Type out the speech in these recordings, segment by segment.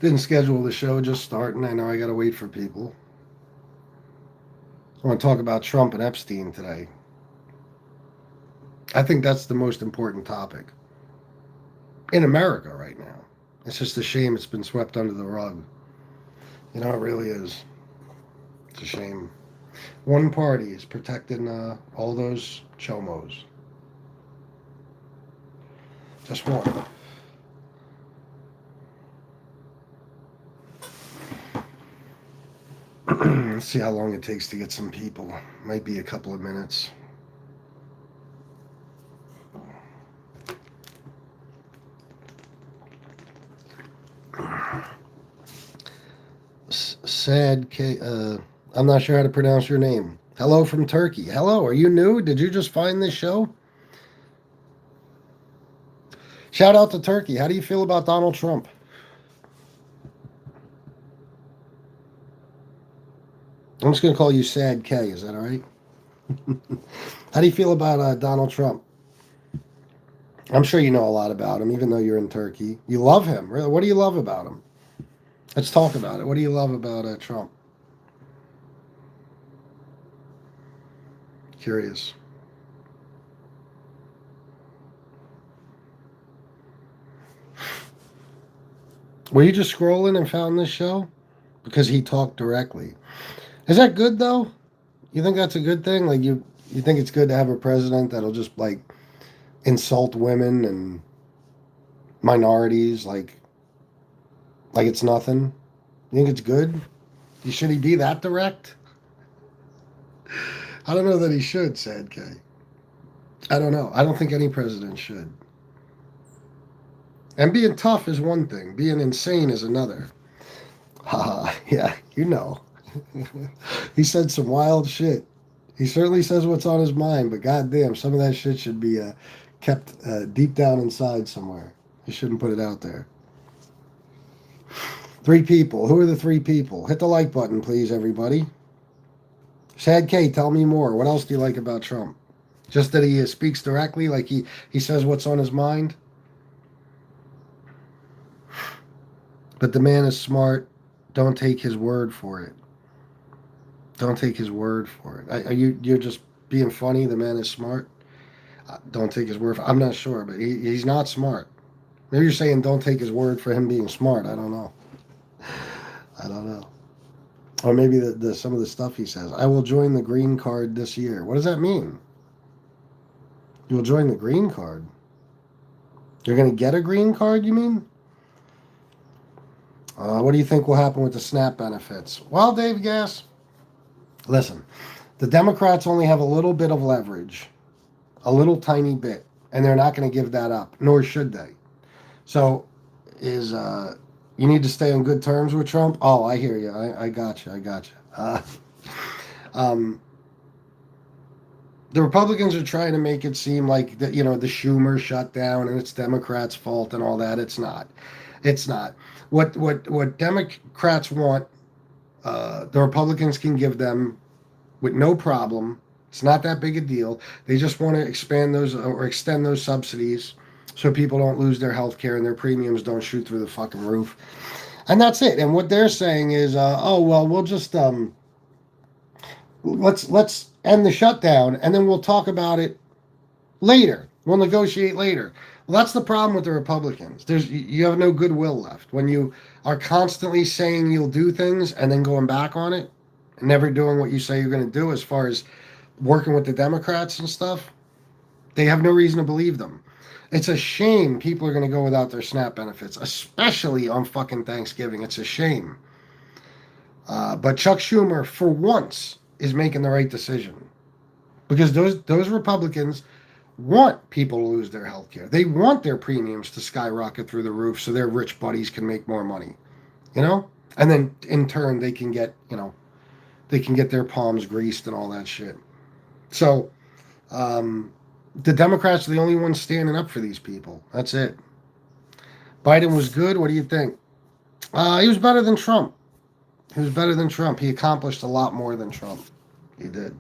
Didn't schedule the show, just starting. I know I got to wait for people. I want to talk about Trump and Epstein today. I think that's the most important topic in America right now. It's just a shame it's been swept under the rug. You know, it really is. It's a shame. One party is protecting all those chomos. Just one. Let's see how long it takes to get some people. Might be a couple of minutes. Sad K. I'm not sure how to pronounce your name. Hello from Turkey. Hello, are you new? Did you just find this show? Shout out to Turkey. How do you feel about Donald Trump? I'm just going to call you Sad K. Is that all right? How do you feel about Donald Trump? I'm sure you know a lot about him, even though you're in Turkey. You love him. Really? What do you love about him? Let's talk about it. What do you love about Trump? Curious. Were you just scrolling and found this show? Because he talked directly. Is that good though? You think that's a good thing? Like you think it's good to have a president that'll just like insult women and minorities like it's nothing? You think it's good? Should he be that direct? I don't know that he should, Sad K. I don't know. I don't think any president should. And being tough is one thing. Being insane is another. Haha, yeah, you know. He said some wild shit. He certainly says what's on his mind, but goddamn, some of that shit should be kept deep down inside somewhere. You shouldn't put it out there. 3 people. Who are the 3 people? Hit the like button, please, everybody. Sad K, tell me more. What else do you like about Trump? Just that he speaks directly, like he says what's on his mind? But the man is smart. Don't take his word for it. Don't take his word for it. You're just being funny? The man is smart? Don't take his word for it. I'm not sure, but he's not smart. Maybe you're saying don't take his word for him being smart. I don't know. I don't know. Or maybe some of the stuff he says. I will join the green card this year. What does that mean? You will join the green card? You're going to get a green card, you mean? What do you think will happen with the SNAP benefits? Well, Dave Gass, listen, the Democrats only have a little bit of leverage, a little tiny bit, and they're not going to give that up, nor should they. So, you need to stay on good terms with Trump? Oh, I hear you. I got you. The Republicans are trying to make it seem like the Schumer shutdown and it's Democrats' fault and all that. It's not. It's not. What Democrats want, the Republicans can give them with no problem. It's not that big a deal. They just want to expand those or extend those subsidies so people don't lose their health care and their premiums don't shoot through the fucking roof. And that's it. And what they're saying is, we'll just let's end the shutdown and then we'll talk about it later. We'll negotiate later. Well, that's the problem with the Republicans. You have no goodwill left when you are constantly saying you'll do things and then going back on it and never doing what you say you're going to do as far as working with the Democrats and stuff. They have no reason to believe them. It's a shame people are going to go without their SNAP benefits, especially on fucking Thanksgiving. It's a shame. But Chuck Schumer, for once, is making the right decision. Because those Republicans want people to lose their health care. They want their premiums to skyrocket through the roof so their rich buddies can make more money. You know? And then, in turn, they can get their palms greased and all that shit. So, the Democrats are the only ones standing up for these people. That's it. Biden was good. What do you think? He was better than Trump. He accomplished a lot more than Trump. He did.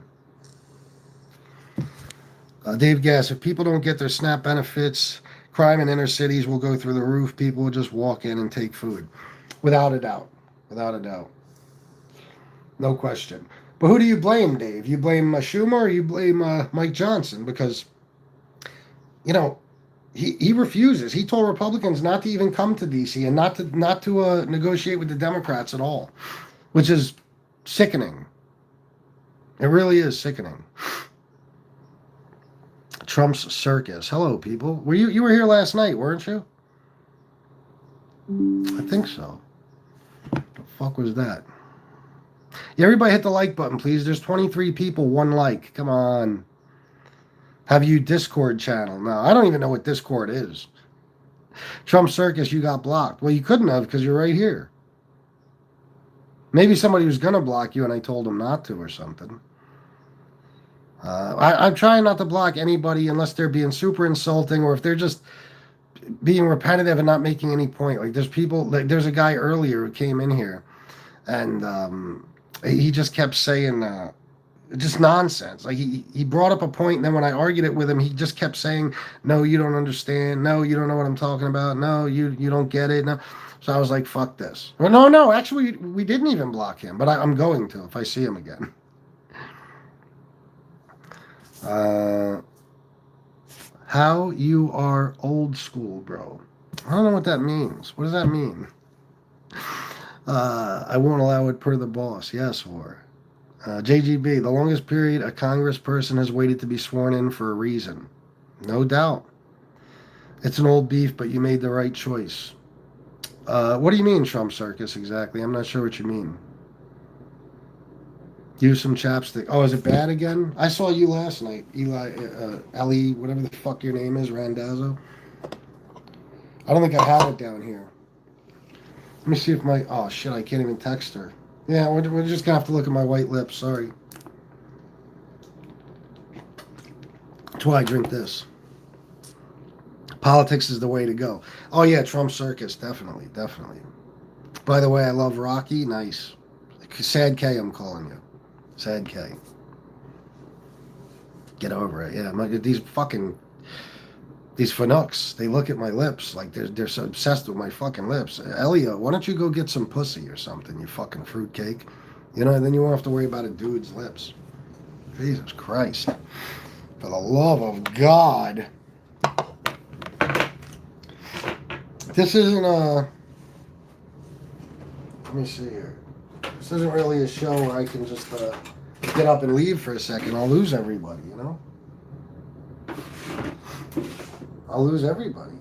Dave Gass, if people don't get their SNAP benefits, crime in inner cities will go through the roof. People will just walk in and take food. Without a doubt. Without a doubt. No question. But who do you blame, Dave? You blame Schumer or you blame Mike Johnson? Because, you know, he refuses. He told Republicans not to even come to D.C. and not to negotiate with the Democrats at all, which is sickening. It really is sickening. Trump's circus. Hello, people. Were you were here last night, weren't you? I think so. The fuck was that? Yeah, everybody hit the like button, please. There's 23 people, 1 like. Come on. Have you Discord channel? No, I don't even know what Discord is. Trump Circus, you got blocked. Well, you couldn't have because you're right here. Maybe somebody was going to block you and I told them not to or something. I'm trying not to block anybody unless they're being super insulting or if they're just being repetitive and not making any point. Like there's people, like there's a guy earlier who came in here and he just kept saying just nonsense. Like he brought up a point and then when I argued it with him, he just kept saying, no, you don't understand. No, you don't know what I'm talking about. No, you don't get it. No. So I was like, fuck this. Well, no, actually we didn't even block him, but I'm going to if I see him again. How you are old school, bro. I don't know what that means. What does that mean? I won't allow it per the boss. Yes, or JGB, the longest period a congressperson has waited to be sworn in for a reason. No doubt. It's an old beef, but you made the right choice. What do you mean, Trump Circus, exactly? I'm not sure what you mean. Use some chapstick. Oh, is it bad again? I saw you last night, Ellie, whatever the fuck your name is, Randazzo. I don't think I have it down here. Let me see if my... Oh, shit, I can't even text her. Yeah, we're just going to have to look at my white lips. Sorry. That's why I drink this. Politics is the way to go. Oh, yeah, Trump Circus. Definitely. By the way, I love Rocky. Nice. Sad K, I'm calling you. Sad K. Get over it. Yeah, these Fanooks, they look at my lips like they're so obsessed with my fucking lips. Elio, why don't you go get some pussy or something, you fucking fruitcake? You know, and then you won't have to worry about a dude's lips. Jesus Christ. For the love of God. This isn't let me see here. This isn't really a show where I can just get up and leave for a second. I'll lose everybody, you know? I'll lose everybody.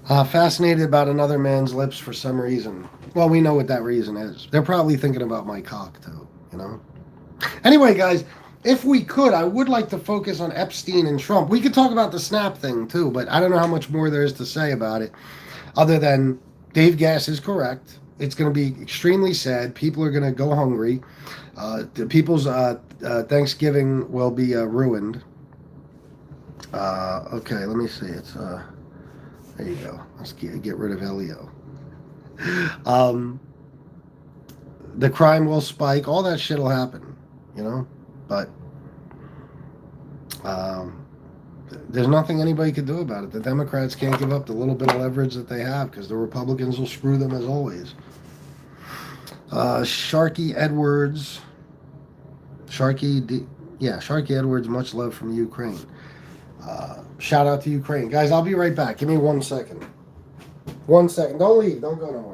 Fascinated about another man's lips for some reason. Well, we know what that reason is. They're probably thinking about my cock, too, you know? Anyway, guys, if we could, I would like to focus on Epstein and Trump. We could talk about the Snap thing, too, but I don't know how much more there is to say about it. Other than Dave Gass is correct. It's going to be extremely sad. People are going to go hungry. The people's Thanksgiving will be ruined. Okay, let me see. It's there you go. Let's get rid of Elio. The crime will spike. All that shit will happen, you know. But there's nothing anybody can do about it. The Democrats can't give up the little bit of leverage that they have because the Republicans will screw them as always. Sharky Edwards. Sharky Edwards, much love from Ukraine. Shout out to Ukraine. Guys, I'll be right back. Give me 1 second. 1 second. Don't leave. Don't go nowhere.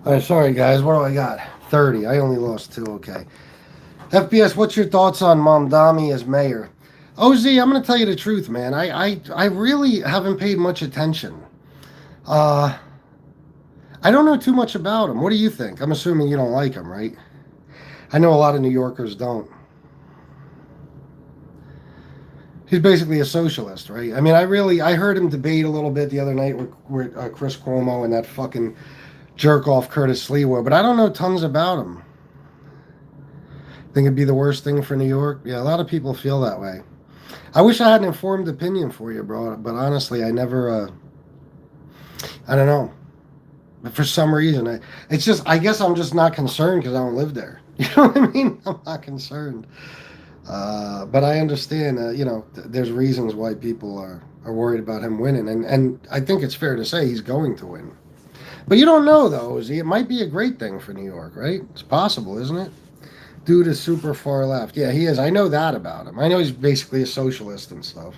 All right, sorry guys, what do I got? 30. I only lost 2, okay. FBS, what's your thoughts on Mamdani as mayor? OZ, I'm going to tell you the truth, man. I really haven't paid much attention. Uh, I don't know too much about him. What do you think? I'm assuming you don't like him, right? I know a lot of New Yorkers don't. He's basically a socialist, right? I mean, I heard him debate a little bit the other night with Chris Cuomo and that fucking jerk off Curtis Sliwa, but I don't know tons about him. Think it'd be the worst thing for New York? Yeah, a lot of people feel that way. I wish I had an informed opinion for you, bro, but honestly, I never, I don't know. But for some reason, it's just, I guess I'm just not concerned because I don't live there. You know what I mean? I'm not concerned. But I understand, there's reasons why people are worried about him winning. And I think it's fair to say he's going to win. But you don't know, though, is he? It might be a great thing for New York, right? It's possible, isn't it? Dude is super far left. Yeah, he is. I know that about him. I know he's basically a socialist and stuff.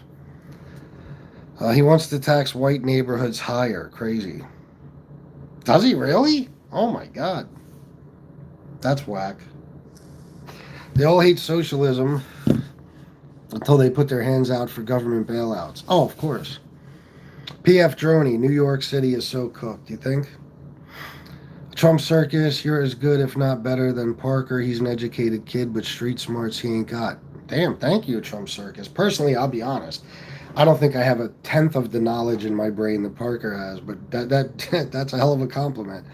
He wants to tax white neighborhoods higher. Crazy. Does he really? Oh my God. That's whack. They all hate socialism until they put their hands out for government bailouts. Oh, of course. PF Droney, New York City is so cooked, you think? Trump circus, you're as good, if not better, than Parker. He's an educated kid, but street smarts he ain't got. Damn, thank you, Trump circus. Personally, I'll be honest. I don't think I have a tenth of the knowledge in my brain that Parker has, but that's a hell of a compliment.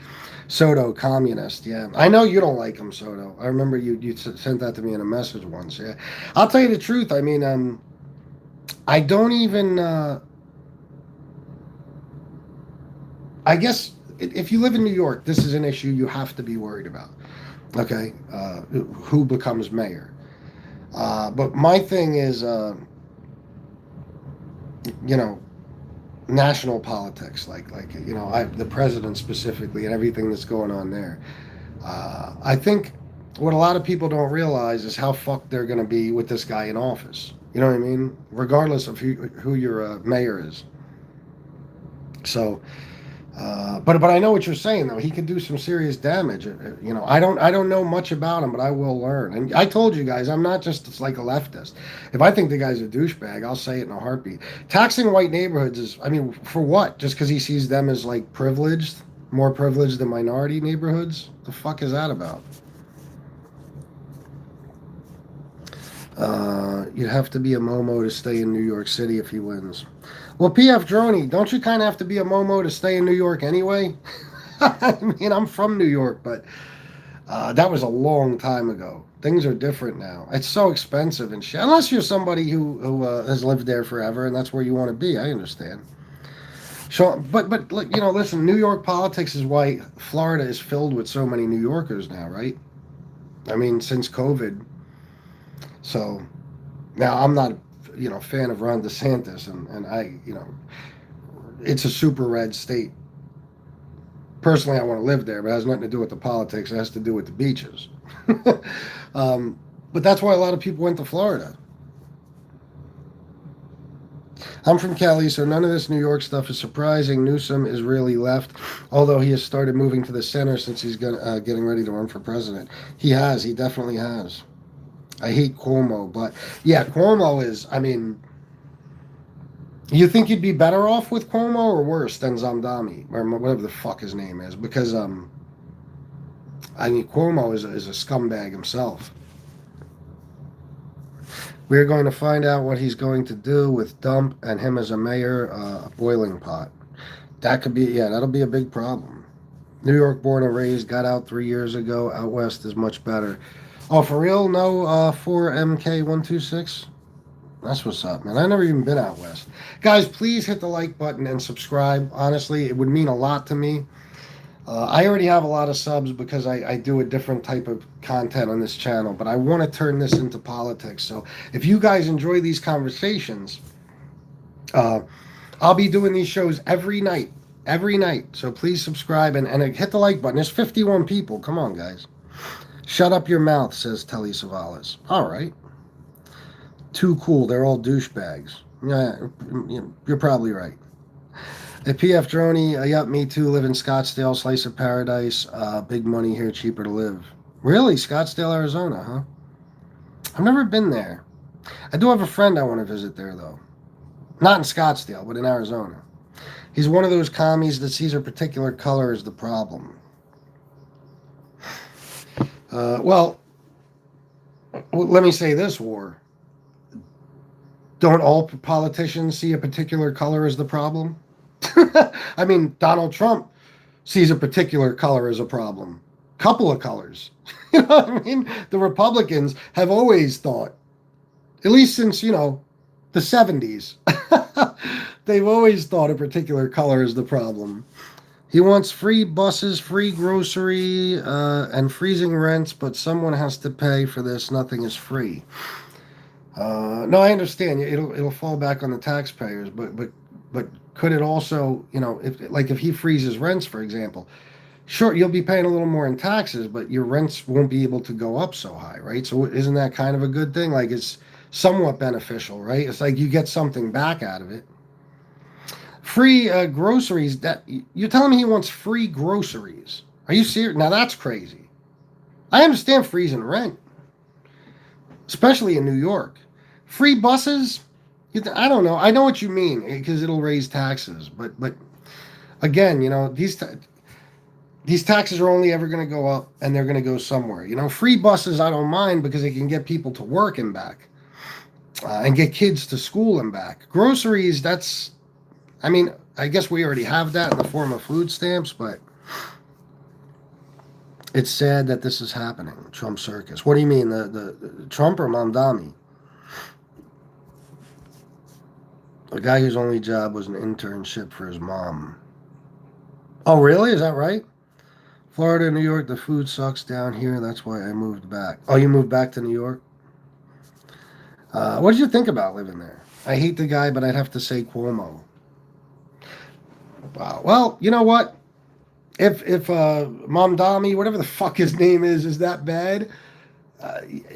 Soto, communist, yeah. I know you don't like him, Soto. I remember you sent that to me in a message once, yeah. I'll tell you the truth. I mean, I don't even, I guess, if you live in New York, this is an issue you have to be worried about, okay? Who becomes mayor. But my thing is, national politics, the president specifically and everything that's going on there. I think what a lot of people don't realize is how fucked they're going to be with this guy in office. You know what I mean? Regardless of who your mayor is. So, but I know what you're saying though. He could do some serious damage. I don't know much about him, but I will learn. And I told you guys, I'm not just like a leftist. If I think the guy's a douchebag, I'll say it in a heartbeat. Taxing white neighborhoods is, I mean, for what? Just because he sees them as like privileged, more privileged than minority neighborhoods? The fuck is that about? You'd have to be a Momo to stay in New York City if he wins. Well, PF Droney, don't you kind of have to be a Momo to stay in New York anyway? I mean, I'm from New York, but that was a long time ago. Things are different now. It's so expensive and shit. Unless you're somebody who has lived there forever and that's where you want to be. I understand. So, but listen, New York politics is why Florida is filled with so many New Yorkers now, right? I mean, since COVID. So, now I'm not fan of Ron DeSantis, and I, it's a super red state. Personally, I want to live there, but it has nothing to do with the politics. It has to do with the beaches. But that's why a lot of people went to Florida. I'm from Cali, so none of this New York stuff is surprising. Newsom is really left, although he has started moving to the center since he's getting ready to run for president. He definitely has. I hate Cuomo, but yeah, Cuomo is, I mean, you think you'd be better off with Cuomo or worse than Zamdami, or whatever the fuck his name is? Because, Cuomo is a scumbag himself. We're going to find out what he's going to do with Dump and him as a mayor, a boiling pot. That could be, that'll be a big problem. New York born and raised, got out 3 years ago. Out west is much better. Oh, for real? No 4MK126? That's what's up, man. I've never even been out west. Guys, please hit the like button and subscribe. Honestly, it would mean a lot to me. I already have a lot of subs because I do a different type of content on this channel, but I want to turn this into politics. So if you guys enjoy these conversations, I'll be doing these shows every night. So please subscribe and hit the like button. There's 51 people. Come on, guys. Shut up your mouth, says Telly Savalas. All right. Too cool. They're all douchebags. Yeah, you're probably right. At PF Droney, yep, me too. Live in Scottsdale, slice of paradise. Big money here, cheaper to live. Really? Scottsdale, Arizona, huh? I've never been there. I do have a friend I want to visit there, though. Not in Scottsdale, but in Arizona. He's one of those commies that sees a particular color as the problem. Well, let me say this, War. Don't all politicians see a particular color as the problem? I mean, Donald Trump sees a particular color as a problem. Couple of colors. You know what I mean? The Republicans have always thought, at least since, the 70s, they've always thought a particular color is the problem. He wants free buses, free grocery, and freezing rents, but someone has to pay for this. Nothing is free. No, I understand. It'll fall back on the taxpayers, but could it also, if he freezes rents, for example, sure, you'll be paying a little more in taxes, but your rents won't be able to go up so high, right? So isn't that kind of a good thing? Like, it's somewhat beneficial, right? It's like you get something back out of it. Free groceries. That you're telling me he wants free groceries? Are you serious? Now that's crazy. I understand freezing rent, especially in New York. Free buses? I don't know. I know what you mean because it'll raise taxes, but again, these taxes are only ever going to go up, and they're going to go somewhere. Free buses I don't mind because it can get people to work and back, and get kids to school and back. Groceries, I guess we already have that in the form of food stamps, but it's sad that this is happening. Trump circus. What do you mean, the Trump or Mamdani? A guy whose only job was an internship for his mom. Oh, really? Is that right? Florida and New York, the food sucks down here. That's why I moved back. Oh, you moved back to New York? What did you think about living there? I hate the guy, but I'd have to say Cuomo. Wow. Well, you know what? If Mamdani, whatever the fuck his name is that bad,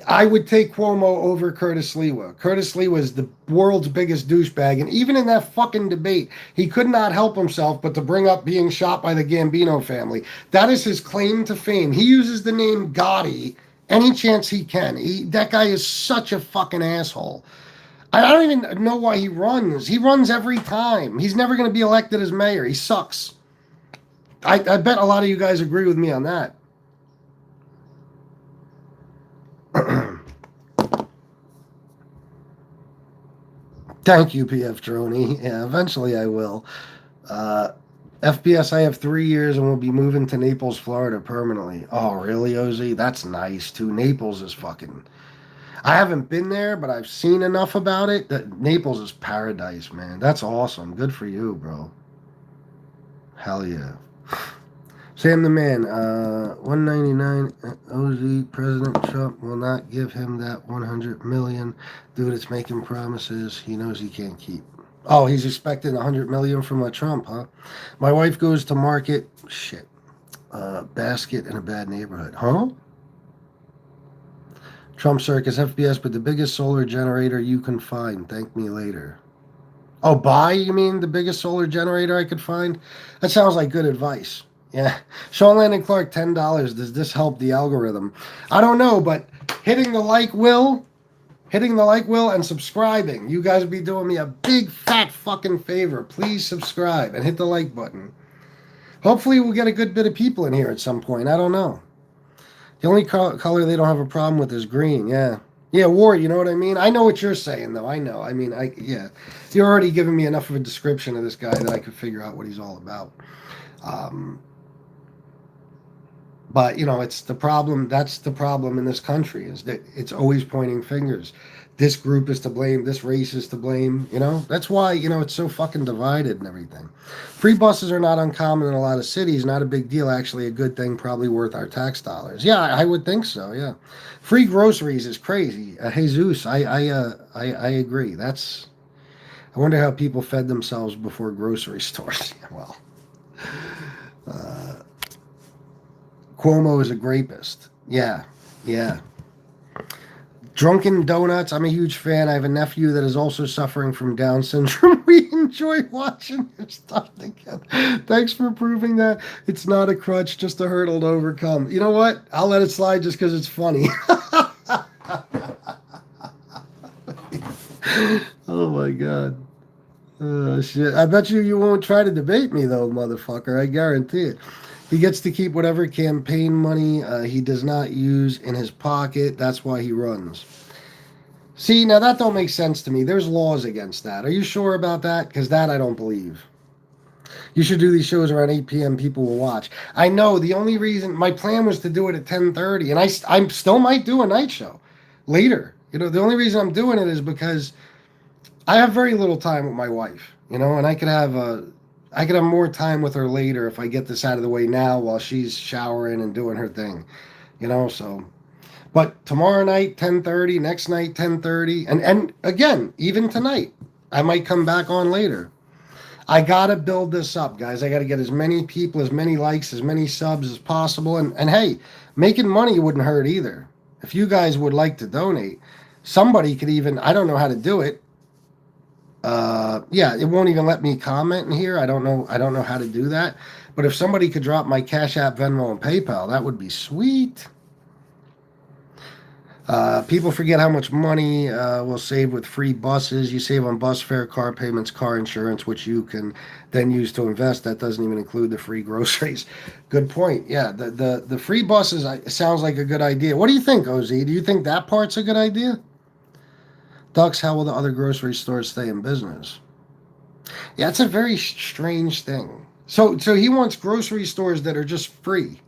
I would take Cuomo over Curtis Lewa. Curtis Lewa is the world's biggest douchebag, and even in that fucking debate, he could not help himself but to bring up being shot by the Gambino family. That is his claim to fame. He uses the name Gotti any chance he can. That guy is such a fucking asshole. I don't even know why he runs. He runs every time. He's never going to be elected as mayor. He sucks. I bet a lot of you guys agree with me on that. Thank you, PF Droney. Yeah, eventually I will. FPS, I have 3 years and will be moving to Naples, Florida permanently. Oh, really, Ozzy? That's nice, too. Naples is fucking... I haven't been there, but I've seen enough about it that Naples is paradise, man. That's awesome. Good for you, bro. Hell yeah. Sam the Man, 199 OZ, President Trump will not give him that 100 million. Dude, it's making promises he knows he can't keep. Oh, he's expecting 100 million from Trump, huh? My wife goes to market, basket in a bad neighborhood. Huh? Trump circus, FBS, but the biggest solar generator you can find. Thank me later. Oh, buy, you mean the biggest solar generator I could find? That sounds like good advice. Yeah. Sean Landon Clark, $10. Does this help the algorithm? I don't know, but hitting the like will, and subscribing. You guys would be doing me a big, fat fucking favor. Please subscribe and hit the like button. Hopefully we'll get a good bit of people in here at some point. I don't know. The only color they don't have a problem with is green. Yeah. Yeah, War, you know what I mean? I know what you're saying, though. I know. I mean, yeah. You're already giving me enough of a description of this guy that I could figure out what he's all about. But, it's the problem. That's the problem in this country, is that it's always pointing fingers. This group is to blame. This race is to blame. That's why, it's so fucking divided and everything. Free buses are not uncommon in a lot of cities. Not a big deal. Actually, a good thing, probably worth our tax dollars. Yeah, I would think so. Yeah. Free groceries is crazy. Jesus, I agree. I wonder how people fed themselves before grocery stores. Well, Cuomo is a grapist. Yeah. Drunken Donuts, I'm a huge fan. I have a nephew that is also suffering from Down syndrome. We enjoy watching your stuff together. Thanks for proving that it's not a crutch, just a hurdle to overcome. You know what? I'll let it slide just because it's funny. Oh my god. Shit. I bet you won't try to debate me though, motherfucker. I guarantee it. He gets to keep whatever campaign money he does not use in his pocket. That's why he runs. See, now that don't make sense to me. There's laws against that. Are you sure about that? Because that I don't believe. You should do these shows around 8 p.m. People will watch. I know the only reason my plan was to do it at 10:30, and I still might do a night show later. The only reason I'm doing it is because I have very little time with my wife. And I could have more time with her later if I get this out of the way now while she's showering and doing her thing. So. But tomorrow night, 10:30, next night, 10:30, and again, even tonight, I might come back on later. I gotta build this up, guys. I gotta get as many people, as many likes, as many subs as possible. And hey, making money wouldn't hurt either. If you guys would like to donate, somebody could even, I don't know how to do it. Yeah, it won't even let me comment in here. I don't know how to do that. But if somebody could drop my Cash App, Venmo, and PayPal, that would be sweet. People forget how much money we'll save with free buses. You save on bus fare, car payments, car insurance, which you can then use to invest. That doesn't even include the free groceries. Good point. Yeah, the free buses sounds like a good idea. What do you think, OZ? Do you think that part's a good idea? Ducks, how will the other grocery stores stay in business? Yeah, it's a very strange thing. So he wants grocery stores that are just free.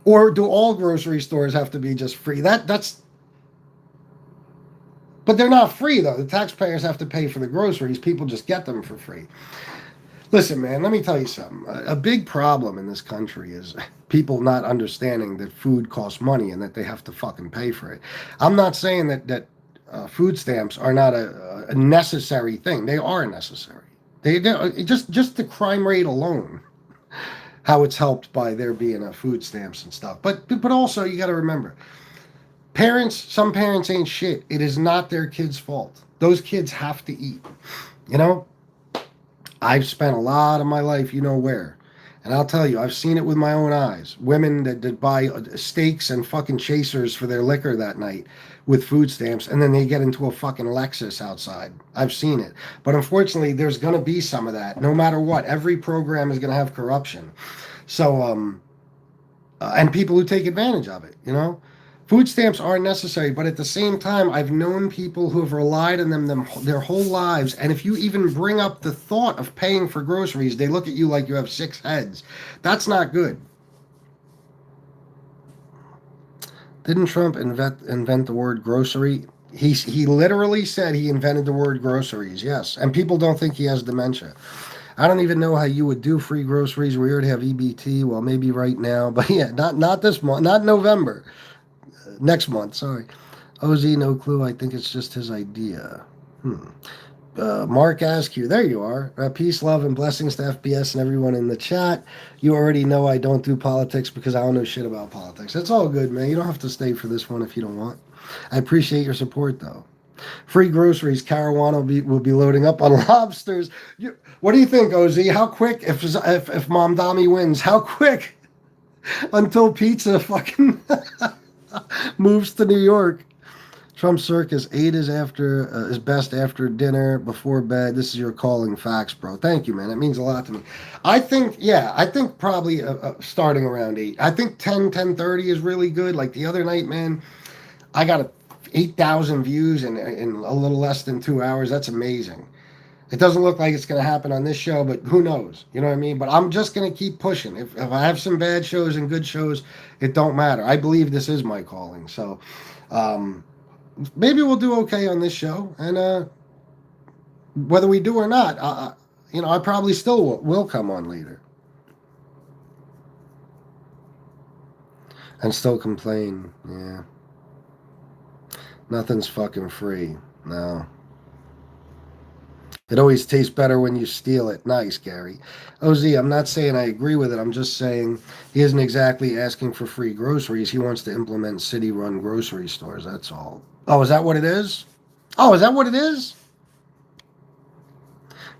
Or do all grocery stores have to be just free? But they're not free though. The taxpayers have to pay for the groceries. People just get them for free. Listen, man, let me tell you something. A big problem in this country is people not understanding that food costs money and that they have to fucking pay for it. I'm not saying that food stamps are not a necessary thing. They are necessary. They just the crime rate alone. How it's helped by there being food stamps and stuff. But also you got to remember, some parents ain't shit. It is not their kids' fault. Those kids have to eat. I've spent a lot of my life, where. And I'll tell you, I've seen it with my own eyes. Women that buy steaks and fucking chasers for their liquor that night with food stamps, and then they get into a fucking Lexus outside. I've seen it. But unfortunately, there's going to be some of that. No matter what, every program is going to have corruption. So, and people who take advantage of it, Food stamps are necessary, but at the same time, I've known people who have relied on them their whole lives, and if you even bring up the thought of paying for groceries, they look at you like you have 6 heads. That's not good. Didn't Trump invent the word grocery? He literally said he invented the word groceries, yes. And people don't think he has dementia. I don't even know how you would do free groceries. We already have EBT. Well, maybe right now. But yeah, not this month. Not November. Next month, sorry. OZ, no clue. I think it's just his idea. Mark Askew, there you are. Peace, love, and blessings to FBS and everyone in the chat. You already know I don't do politics because I don't know shit about politics. It's all good, man. You don't have to stay for this one if you don't want. I appreciate your support, though. Free groceries. Caruana will be loading up on lobsters. What do you think, OZ? How quick, if Mamdani wins, how quick until pizza fucking moves to New York? Trump circus 8 is best after dinner, before bed. This is your calling facts, bro. Thank you, man. It means a lot to me. I think probably starting around 8. I think 10:30 is really good. Like the other night, man, I got 8,000 views in a little less than 2 hours. That's amazing. It doesn't look like it's going to happen on this show, but who knows? You know what I mean? But I'm just going to keep pushing. If I have some bad shows and good shows, it don't matter. I believe this is my calling. So maybe we'll do okay on this show. And whether we do or not, I probably still will come on later. And still complain. Yeah. Nothing's fucking free. No. It always tastes better when you steal it. Nice, Gary. OZ, I'm not saying I agree with it. I'm just saying he isn't exactly asking for free groceries. He wants to implement city-run grocery stores. That's all. Oh, is that what it is? Oh, is that what it is?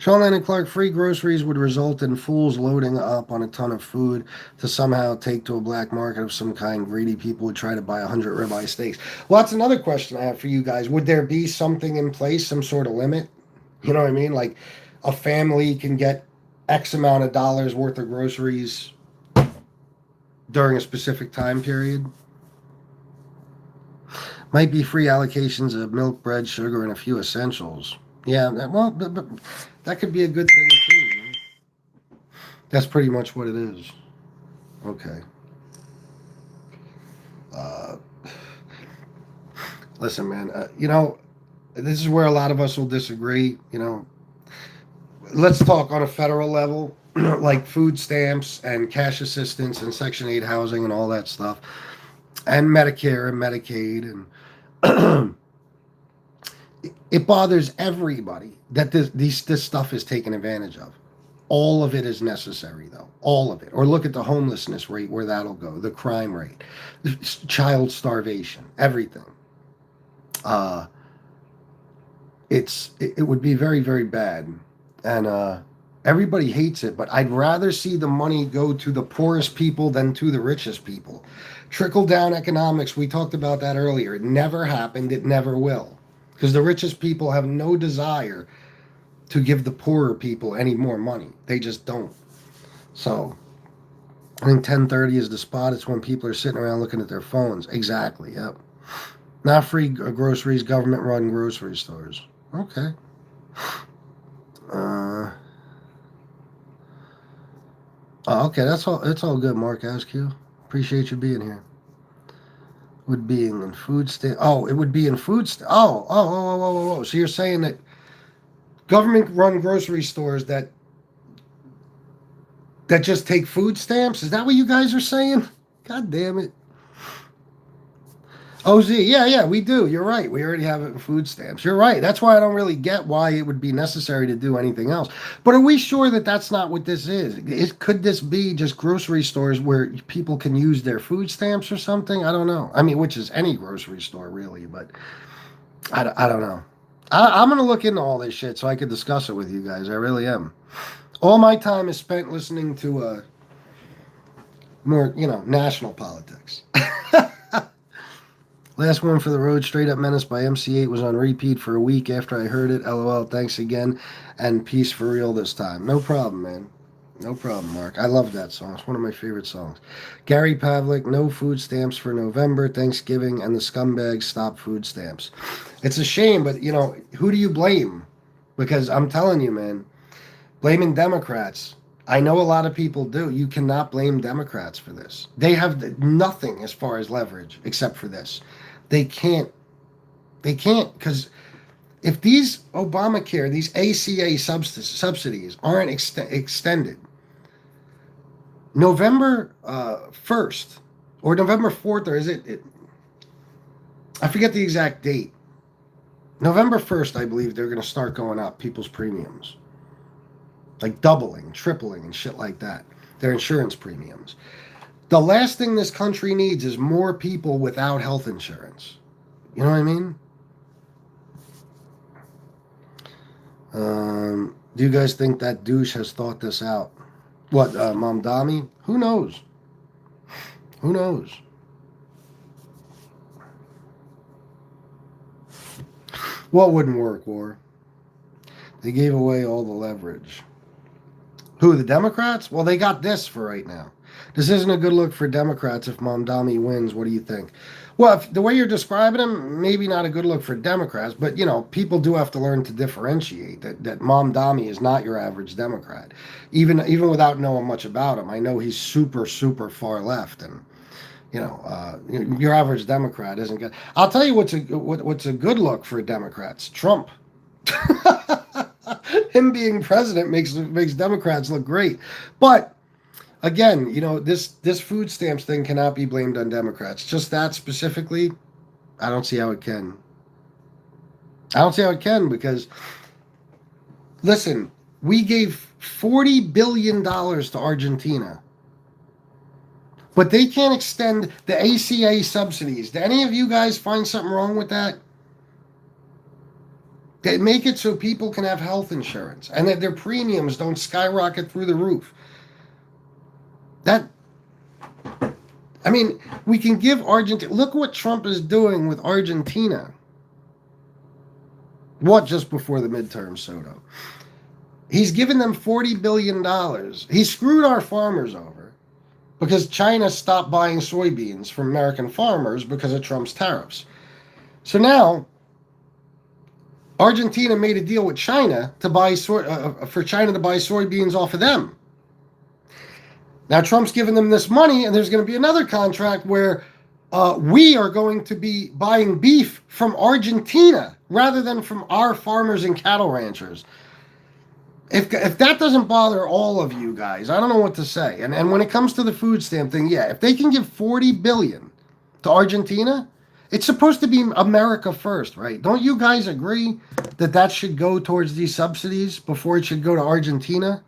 Sean and Clark, free groceries would result in fools loading up on a ton of food to somehow take to a black market of some kind. Greedy people would try to buy 100 ribeye steaks. Well, that's another question I have for you guys. Would there be something in place, some sort of limit? You know what I mean? Like a family can get X amount of dollars worth of groceries during a specific time period. Might be free allocations of milk, bread, sugar, and a few essentials. Yeah, well, but that could be a good thing too. You know? That's pretty much what it is. Okay. Listen, man. This is where a lot of us will disagree. Let's talk on a federal level, like food stamps and cash assistance and Section 8 housing and all that stuff, and Medicare and Medicaid and. It bothers everybody that this stuff is taken advantage of. All of it is necessary, though. All of it. Or look at the homelessness rate, where that'll go, the crime rate, child starvation, everything. It would be very, very bad. And everybody hates it, but I'd rather see the money go to the poorest people than to the richest people. Trickle-down economics, we talked about that earlier. It never happened. It never will. Because the richest people have no desire to give the poorer people any more money. They just don't. So, I think 10:30 is the spot. It's when people are sitting around looking at their phones. Exactly, yep. Not free groceries, government-run grocery stores. Okay. Okay, that's all. It's all good, Mark Askew. Appreciate you being here. Would be in food stamp. Oh, it would be in food stamp. Oh. So you're saying that government-run grocery stores that just take food stamps? Is that what you guys are saying? God damn it. OZ, yeah, we do. You're right. We already have it in food stamps. You're right. That's why I don't really get why it would be necessary to do anything else. But are we sure that that's not what this is? Could this be just grocery stores where people can use their food stamps or something? I don't know. I mean, which is any grocery store, really. But I don't know. I'm going to look into all this shit so I can discuss it with you guys. I really am. All my time is spent listening to more, national politics. Last one for the road, Straight Up Menace by MC8 was on repeat for a week after I heard it. LOL, thanks again, and peace for real this time. No problem, man. No problem, Mark. I love that song. It's one of my favorite songs. Gary Pavlik, no food stamps for November, Thanksgiving, and the scumbags stop food stamps. It's a shame, but, who do you blame? Because I'm telling you, man, blaming Democrats. I know a lot of people do. You cannot blame Democrats for this. They have nothing as far as leverage except for this. They can't, because if these Obamacare, these ACA subsidies aren't extended, November 1st or November 4th, or is it? I forget the exact date. November 1st, I believe they're going to start going up, people's premiums. Like doubling, tripling, and shit like that. Their insurance premiums. The last thing this country needs is more people without health insurance. You know what I mean? Do you guys think that douche has thought this out? What, Mamdani? Who knows? Who knows? What wouldn't work, War? They gave away all the leverage. Who, the Democrats? Well, they got this for right now. This isn't a good look for Democrats if Mamdani wins. What do you think? Well, the way you're describing him, maybe not a good look for Democrats, but, people do have to learn to differentiate that Mamdani is not your average Democrat. Even without knowing much about him, I know he's super, super far left, and, your average Democrat isn't good. I'll tell you what's a good look for Democrats. Trump. Him being president makes Democrats look great. But again, this food stamps thing cannot be blamed on Democrats. Just that specifically, I don't see how it can. I don't see how it can because, listen, we gave $40 billion to Argentina. But they can't extend the ACA subsidies. Do any of you guys find something wrong with that? They make it so people can have health insurance and that their premiums don't skyrocket through the roof. We can give Argentina. Look what Trump is doing with Argentina. What, just before the midterm, Soto? He's given them $40 billion. He screwed our farmers over because China stopped buying soybeans from American farmers because of Trump's tariffs. So now, Argentina made a deal with China to buy for China to buy soybeans off of them. Now Trump's giving them this money, and there's going to be another contract where we are going to be buying beef from Argentina rather than from our farmers and cattle ranchers. If that doesn't bother all of you guys, I don't know what to say. And when it comes to the food stamp thing, yeah, if they can give $40 billion to Argentina, it's supposed to be America first, right? Don't you guys agree that that should go towards these subsidies before it should go to Argentina?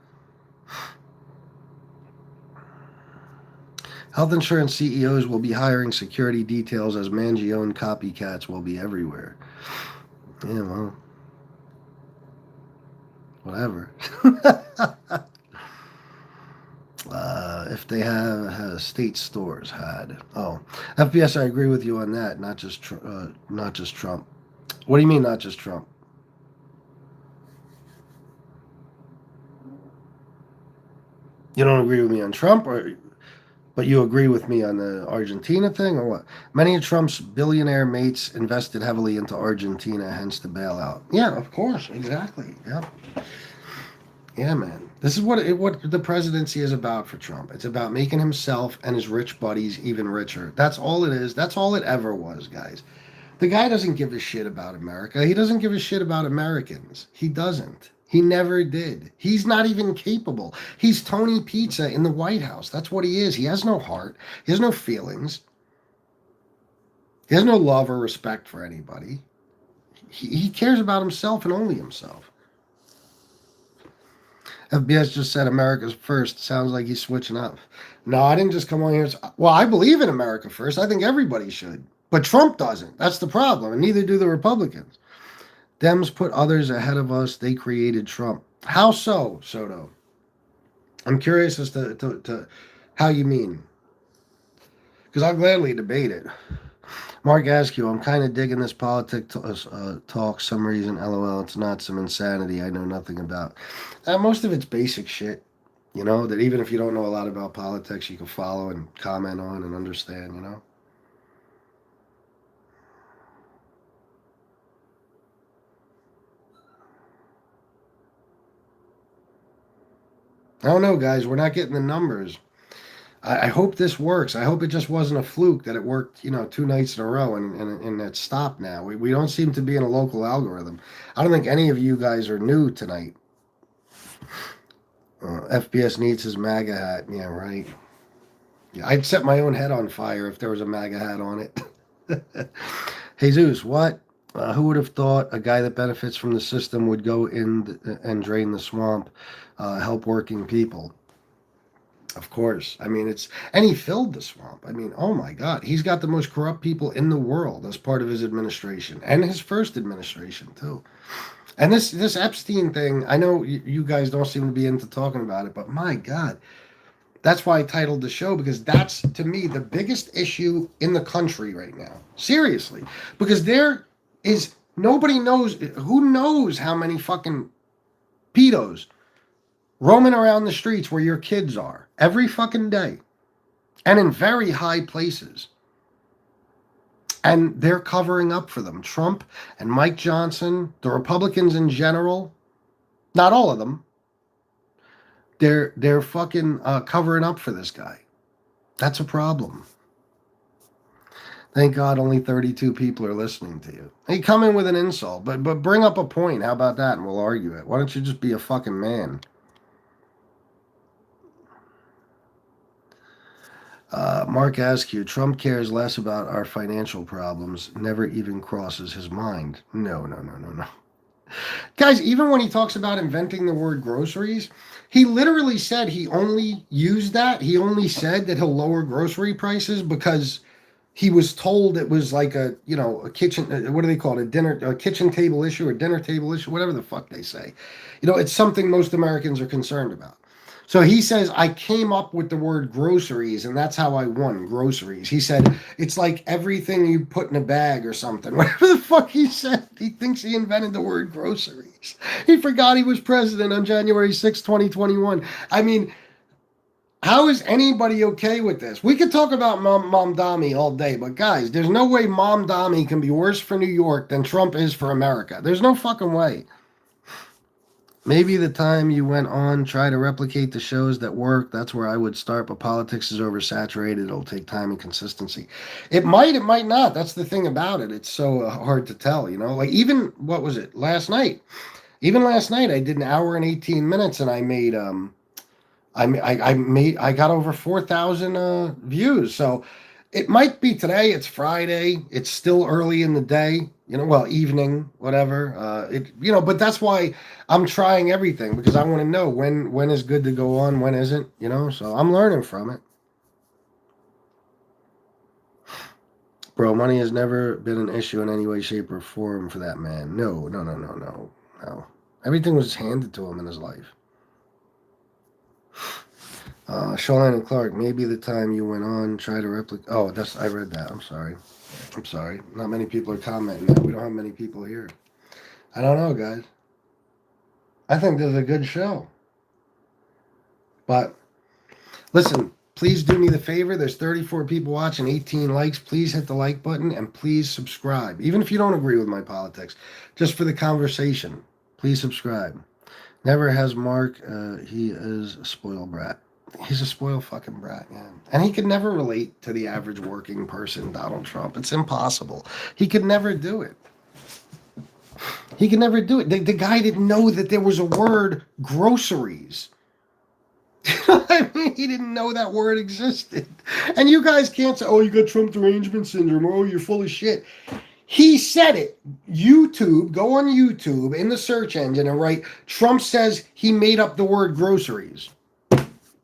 Health insurance CEOs will be hiring security details as Mangione copycats will be everywhere. Yeah, well, whatever. If they have state stores had. Oh, FBS, I agree with you on that. Not just Trump. What do you mean, not just Trump? You don't agree with me on Trump, but you agree with me on the Argentina thing, or what? Many of Trump's billionaire mates invested heavily into Argentina, hence the bailout. Yeah, of course, exactly. Yeah. Yeah, man. This is what the presidency is about for Trump. It's about making himself and his rich buddies even richer. That's all it is. That's all it ever was, guys. The guy doesn't give a shit about America. He doesn't give a shit about Americans. He doesn't. He never did. He's not even capable. He's Tony Pizza in the White House. That's what he is. He has no heart. He has no feelings. He has no love or respect for anybody. He cares about himself and only himself. FBS just said America's first. Sounds like he's switching up. No, I didn't just come on here. Well, I believe in America first. I think everybody should. But Trump doesn't. That's the problem. And neither do the Republicans. Dems put others ahead of us. They created Trump. How so, Soto? I'm curious as to how you mean. Because I'll gladly debate it. Mark Askew, I'm kind of digging this talk. Some reason, LOL, it's not some insanity I know nothing about. Most of it's basic shit, that even if you don't know a lot about politics, you can follow and comment on and understand, I don't know, guys. We're not getting the numbers. I hope this works. I hope it just wasn't a fluke that it worked, 2 nights in a row and it stopped now. We don't seem to be in a local algorithm. I don't think any of you guys are new tonight. FBS needs his MAGA hat. Yeah, right. Yeah, I'd set my own head on fire if there was a MAGA hat on it. Jesus, what? Who would have thought a guy that benefits from the system would go in and drain the swamp, help working people? Of course. And he filled the swamp. Oh my God. He's got the most corrupt people in the world as part of his administration and his first administration too. And this Epstein thing, I know you guys don't seem to be into talking about it, but my God, that's why I titled the show, because that's, to me, the biggest issue in the country right now. Seriously. Because there is, nobody knows, who knows how many fucking pedos roaming around the streets where your kids are every fucking day and in very high places. And they're covering up for them. Trump and Mike Johnson, the Republicans in general, not all of them, they're fucking covering up for this guy. That's a problem. Thank God only 32 people are listening to you. Hey, come in with an insult, but bring up a point. How about that? And we'll argue it. Why don't you just be a fucking man? Mark Askew, Trump cares less about our financial problems, never even crosses his mind. No. Guys, even when he talks about inventing the word groceries, he literally said he only used that. He only said that he'll lower grocery prices because he was told it was like a, a kitchen, what do they call it? A kitchen table issue or dinner table issue, whatever the fuck they say. It's something most Americans are concerned about. So he says, I came up with the word groceries, and that's how I won groceries. He said, it's like everything you put in a bag or something. Whatever the fuck he said, he thinks he invented the word groceries. He forgot he was president on January 6, 2021. I mean, how is anybody okay with this? We could talk about Mamdani all day, but guys, there's no way Mamdani can be worse for New York than Trump is for America. There's no fucking way. Maybe the time you went on, try to replicate the shows that work. That's where I would start, but politics is oversaturated. It'll take time and consistency. It might not. That's the thing about it. It's so hard to tell, Like even, what was it, last night? Even last night, I did an hour and 18 minutes, and I made, I got over 4,000 views. So it might be today. It's Friday. It's still early in the day, evening, whatever. But that's why I'm trying everything, because I want to know when is good to go on, when isn't, so I'm learning from it. Bro, money has never been an issue in any way, shape, or form for that man. No. Everything was handed to him in his life. Shawn and Clark, maybe the time you went on, try to replicate. Oh, I read that. I'm sorry. Not many people are commenting that. We don't have many people here. I don't know, guys. I think this is a good show. But listen, please do me the favor. There's 34 people watching, 18 likes. Please hit the like button and please subscribe. Even if you don't agree with my politics, just for the conversation, please subscribe. Never has Mark. He is a spoiled brat. He's a spoiled fucking brat, man. And he could never relate to the average working person, Donald Trump. It's impossible. He could never do it. The guy didn't know that there was a word, groceries. I mean, he didn't know that word existed. And you guys can't say, oh, you got Trump derangement syndrome. Oh, you're full of shit. He said it. Go on YouTube in the search engine and write, Trump says he made up the word groceries.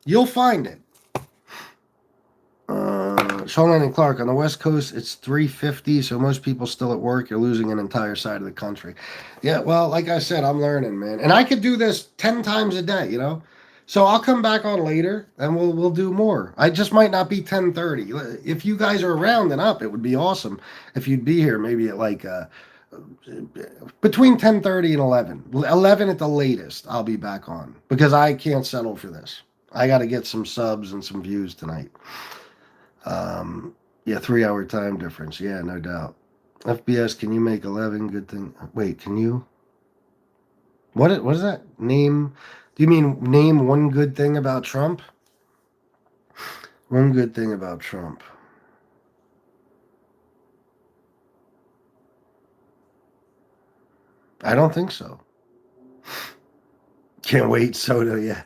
You'll find it. Shawn and Clark, on the West Coast, it's 3:50, so most people still at work. You're losing an entire side of the country. Yeah, well, like I said, I'm learning, man. And I could do this 10 times a day, So I'll come back on later, and we'll do more. I just might not be 10:30. If you guys are around and up, it would be awesome if you'd be here maybe at like between 10:30 and 11. 11 at the latest, I'll be back on, because I can't settle for this. I got to get some subs and some views tonight. 3-hour time difference. Yeah, no doubt. FBS, can you make 11? Good thing. Wait, can you? What is that? Name? Do you mean name one good thing about Trump? One good thing about Trump. I don't think so. Can't wait, Soto, yeah.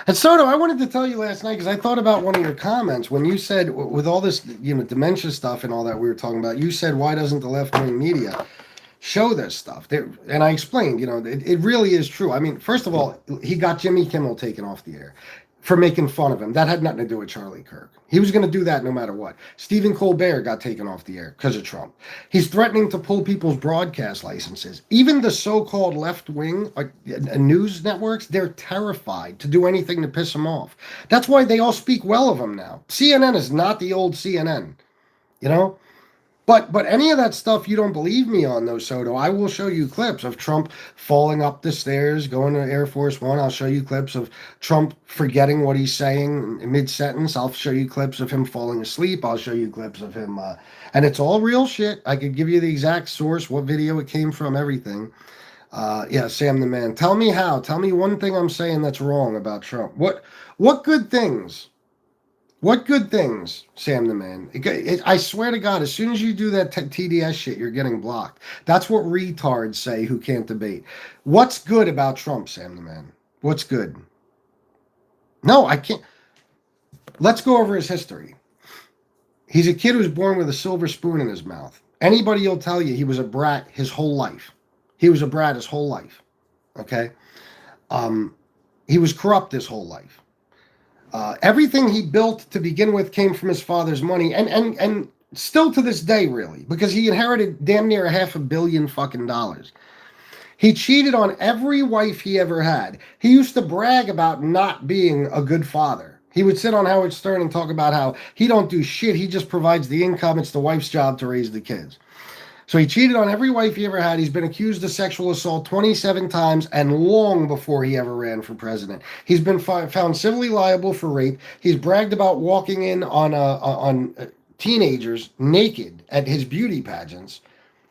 And Soto, I wanted to tell you last night, because I thought about one of your comments when you said, with all this, dementia stuff and all that we were talking about, you said, why doesn't the left-wing media show this stuff? And I explained, it really is true. I mean, first of all, he got Jimmy Kimmel taken off the air for making fun of him. That had nothing to do with Charlie Kirk. He was going to do that no matter what. Stephen Colbert got taken off the air because of Trump. He's threatening to pull people's broadcast licenses. Even the so-called left-wing news networks, they're terrified to do anything to piss him off. That's why they all speak well of him now. CNN is not the old CNN, But any of that stuff you don't believe me on, though, Soto, I will show you clips of Trump falling up the stairs, going to Air Force One. I'll show you clips of Trump forgetting what he's saying mid-sentence. I'll show you clips of him falling asleep. I'll show you clips of him. And it's all real shit. I could give you the exact source, what video it came from, everything. Sam the Man. Tell me how. Tell me one thing I'm saying that's wrong about Trump. What good things? What good things, Sam the Man? I swear to God, as soon as you do that TDS shit, you're getting blocked. That's what retards say who can't debate. What's good about Trump, Sam the Man? What's good? No, I can't. Let's go over his history. He's a kid who was born with a silver spoon in his mouth. Anybody will tell you he was a brat his whole life. He was a brat his whole life. Okay? He was corrupt his whole life. Everything he built to begin with came from his father's money. And Still to this day, really, because he inherited damn near $500 million fucking dollars. He cheated on every wife he ever had. He used to brag about not being a good father. He would sit on Howard Stern and talk about how he don't do shit. He just provides the income. It's the wife's job to raise the kids. So he cheated on every wife he ever had. He's been accused of sexual assault 27 times and long before he ever ran for president. He's been found civilly liable for rape. He's bragged about walking in on teenagers naked at his beauty pageants.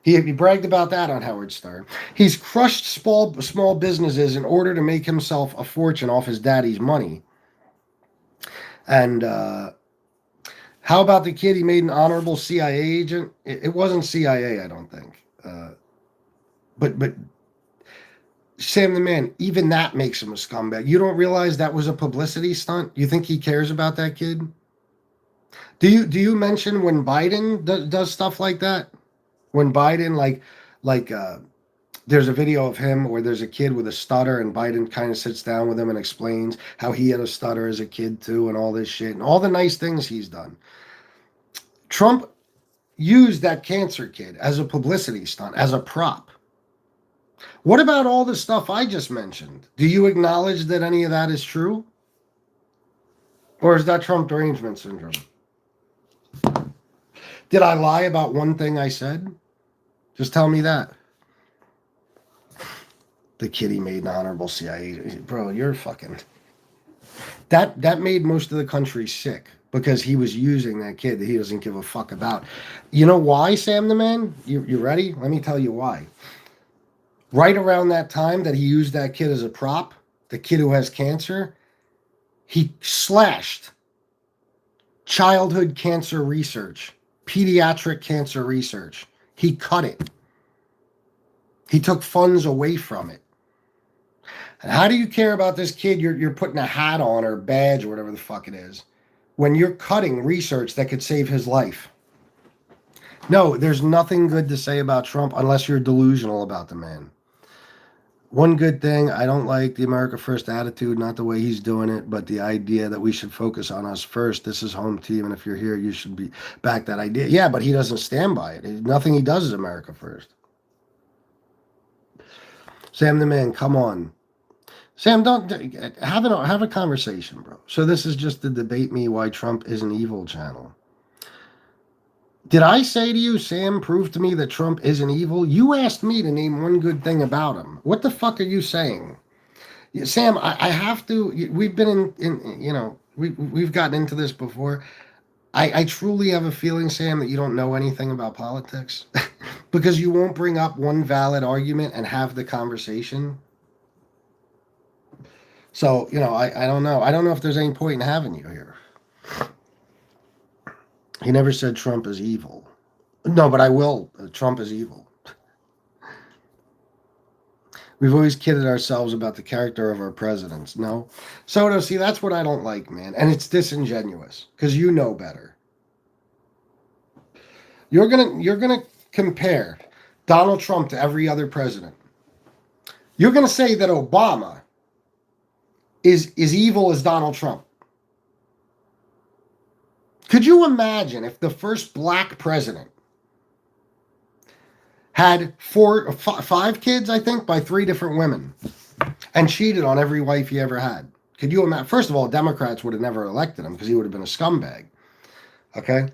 He bragged about that on Howard Stern. He's crushed small businesses in order to make himself a fortune off his daddy's money. And how about the kid he made an honorable CIA agent? It wasn't CIA, I don't think. But Sam the Man, even that makes him a scumbag. You don't realize that was a publicity stunt? You think he cares about that kid? Do you mention when Biden does stuff like that? When Biden, there's a video of him where there's a kid with a stutter and Biden kind of sits down with him and explains how he had a stutter as a kid too and all this shit and all the nice things he's done. Trump used that cancer kid as a publicity stunt, as a prop. What about all the stuff I just mentioned? Do you acknowledge that any of that is true? Or is that Trump derangement syndrome? Did I lie about one thing I said? Just tell me that. The kid he made an honorable CIA. Bro, you're fucking... That made most of the country sick because he was using that kid that he doesn't give a fuck about. You know why, Sam the Man? You ready? Let me tell you why. Right around that time that he used that kid as a prop, the kid who has cancer, he slashed childhood cancer research, pediatric cancer research. He cut it. He took funds away from it. And how do you care about this kid you're putting a hat on or badge or whatever the fuck it is when you're cutting research that could save his life? No, there's nothing good to say about Trump unless you're delusional about the man. One good thing, I don't like the America First attitude, not the way he's doing it, but the idea that we should focus on us first. This is home team, and if you're here, you should back that idea. Yeah, but he doesn't stand by it. Nothing he does is America First. Sam the Man, come on. Sam, don't have a conversation, bro. So this is just the Debate Me Why Trump is an Evil channel. Did I say to you, Sam, prove to me that Trump isn't evil? You asked me to name one good thing about him. What the fuck are you saying? Sam, I have to, we've been we've gotten into this before. I truly have a feeling, Sam, that you don't know anything about politics because you won't bring up one valid argument and have the conversation. So, I don't know. I don't know if there's any point in having you here. He never said Trump is evil. No, but I will. Trump is evil. We've always kidded ourselves about the character of our presidents. No. Soto, see, that's what I don't like, man. And it's disingenuous because you know better. You're gonna compare Donald Trump to every other president. You're gonna say that Obama is evil as Donald Trump. Could you imagine if the first black president had 5 kids, I think, by 3 different women and cheated on every wife he ever had? Could you imagine? First of all, Democrats would have never elected him because he would have been a scumbag. Okay?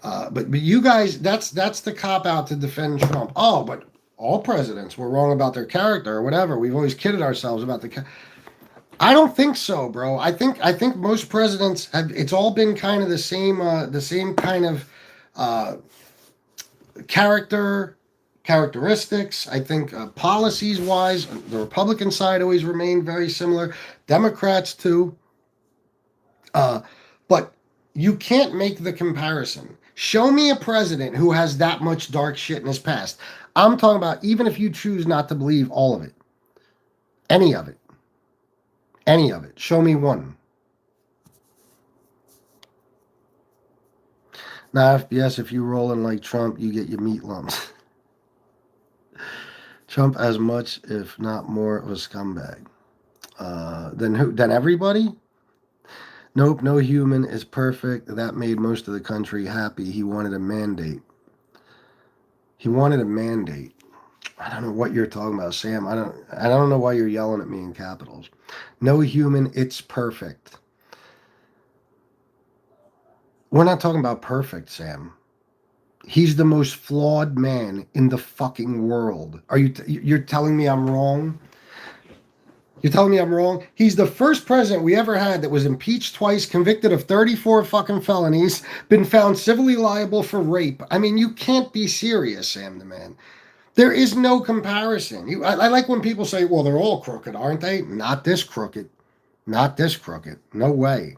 But you guys, that's the cop-out to defend Trump. Oh, but all presidents were wrong about their character or whatever. We've always kidded ourselves about the I don't think so, bro. I think most presidents have. It's all been kind of the same kind of characteristics. I think policies wise, the Republican side always remained very similar. Democrats too. But you can't make the comparison. Show me a president who has that much dark shit in his past. I'm talking about even if you choose not to believe all of it, any of it. Any of it. Show me one. Now, FBS, if you roll in like Trump, you get your meat lumps. Trump as much, if not more, of a scumbag. Then who? Then everybody? Nope, no human is perfect. That made most of the country happy. He wanted a mandate. He wanted a mandate. I don't know what you're talking about, Sam. I don't know why you're yelling at me in capitals. No human, it's perfect. We're not talking about perfect, Sam. He's the most flawed man in the fucking world. You're telling me I'm wrong? You're telling me I'm wrong? He's the first president we ever had that was impeached twice, convicted of 34 fucking felonies, been found civilly liable for rape. I mean, you can't be serious, Sam the Man. There is no comparison. I like when people say, well, they're all crooked, aren't they? Not this crooked. Not this crooked. No way.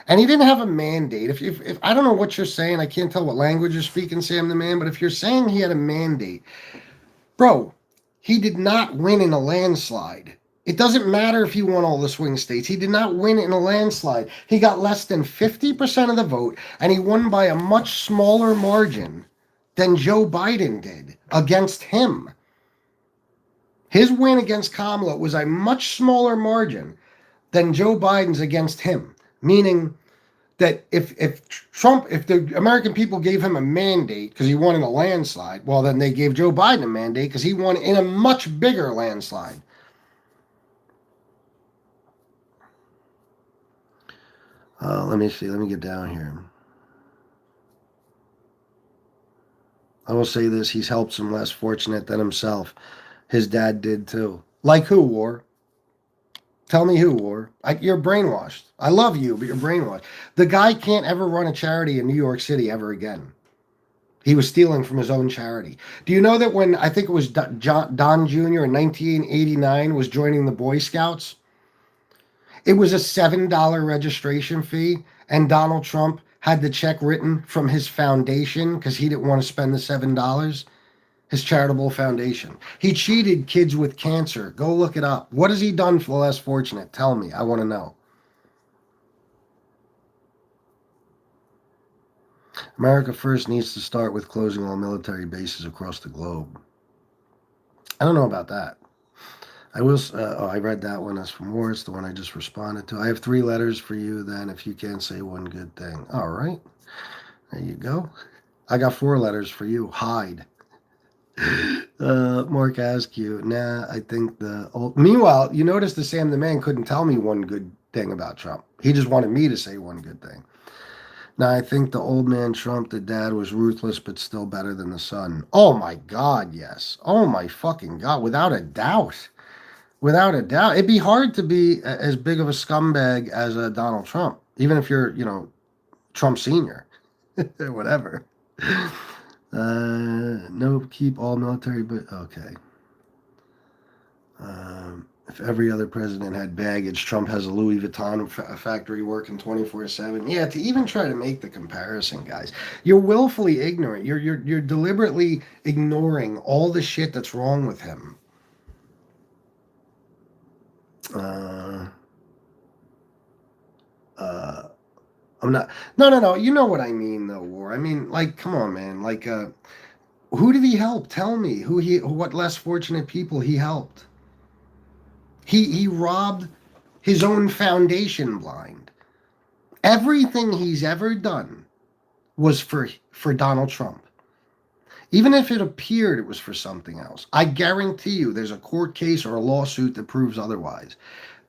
And he didn't have a mandate. If I don't know what you're saying, I can't tell what language you're speaking, Sam the Man, but if you're saying he had a mandate, bro, he did not win in a landslide. It doesn't matter if he won all the swing states. He did not win in a landslide. He got less than 50% of the vote, and he won by a much smaller margin than Joe Biden did against him. His win against Kamala was a much smaller margin than Joe Biden's against him, meaning that if the American people gave him a mandate because he won in a landslide, well, then they gave Joe Biden a mandate because he won in a much bigger landslide. Let me see. Let me get down here. I will say this. He's helped some less fortunate than himself. His dad did too. Like who, War? Tell me who, War. You're brainwashed. I love you, but you're brainwashed. The guy can't ever run a charity in New York City ever again. He was stealing from his own charity. Do you know that when, I think it was Don Jr. in 1989 was joining the Boy Scouts? It was a $7 registration fee, and Donald Trump had the check written from his foundation because he didn't want to spend the $7. His charitable foundation. He cheated kids with cancer. Go look it up. What has he done for the less fortunate? Tell me. I want to know. America first needs to start with closing all military bases across the globe. I don't know about that. I will. I read that one. That's from War. It's the one I just responded to. I have 3 letters for you then if you can't say one good thing. All right. There you go. I got 4 letters for you. Hide. Mark Askew. Nah, I think the old. Meanwhile, you notice the Sam the Man couldn't tell me one good thing about Trump. He just wanted me to say one good thing. Now, I think the old man Trump, the dad, was ruthless, but still better than the son. Oh my God, yes. Oh my fucking God, without a doubt. Without a doubt. It'd be hard to be as big of a scumbag as Donald Trump, even if you're, Trump Sr. or whatever. No, keep all military, but okay. If every other president had baggage, Trump has a Louis Vuitton factory working 24/7. Yeah, to even try to make the comparison, guys, you're willfully ignorant. You're deliberately ignoring all the shit that's wrong with him. I'm not. No. You know what I mean, though, War. I mean, like, come on, man. Like, who did he help? Tell me what less fortunate people he helped. He robbed his own foundation blind. Everything he's ever done was for Donald Trump. Even if it appeared it was for something else, I guarantee you there's a court case or a lawsuit that proves otherwise.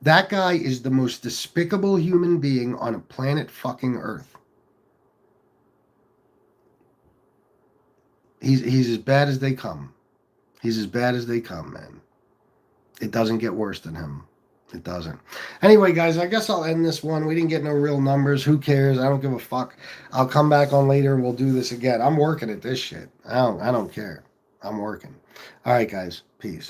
That guy is the most despicable human being on a planet fucking Earth. He's as bad as they come. He's as bad as they come, man. It doesn't get worse than him. It doesn't. Anyway, guys, I guess I'll end this one. We didn't get no real numbers. Who cares? I don't give a fuck. I'll come back on later and we'll do this again. I'm working at this shit. I don't care. I'm working. All right, guys. Peace.